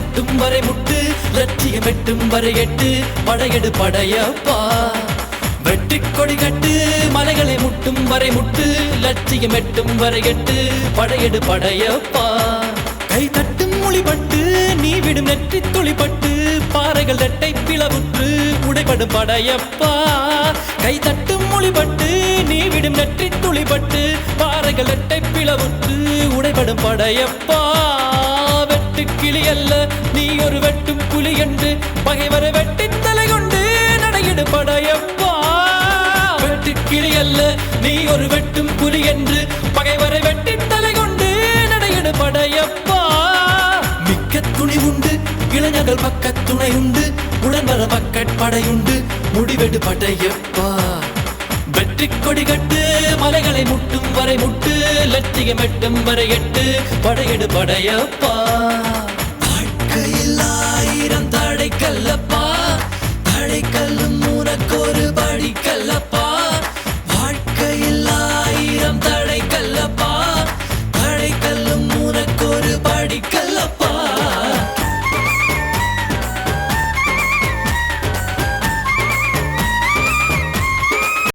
முட்டும் வரை முட்டு லட்சியம் எட்டும் வரை எட்டு படையெடு படையப்பா வெட்டி கொடி கட்டு மலைகளை முட்டும் வரை முட்டு லட்சியம் எட்டும் வரை எட்டு படையெடு படையப்பா கை தட்டும் மொழிபட்டு நீ விடும் நெற்றி துளிப்பட்டு பாறைகள் ரெட்டை பிளவுற்று உடைபடும் படையப்பா கை தட்டும் மொழிபட்டு நீ விடும் நெற்றி துளிப்பட்டு பாறைகள் ரெட்டை பிளவுற்று உடைபடும் படையப்பா வெட்டு கிளி அல்ல நீ ஒரு வெட்டும் புலி என்று பகைவரை வெட்டி தலை கொண்டு நடையிடு படையப்பா வெட்டு கிளி அல்ல நீ ஒரு வெட்டும் புலி என்று பகைவரை வெட்டி தலை கொண்டு நடையிடு படையப்பா மிக்க துணி உண்டு இளைஞர்கள் பக்க துணை உண்டு உடன் வர பக்கட் படையுண்டு முடிவெடு படையப்பா வெற்றி கொடி கட்டு மலைகளை முட்டும் வரை முட்டு லட்சியம் எட்டும் வரை எட்டு படையெடு படையப்பா வாழ்க்கையில் ஆயிரம் தடை கல்லப்பா தடை கல்லும் உனக்கு ஒரு படி கல்லப்பா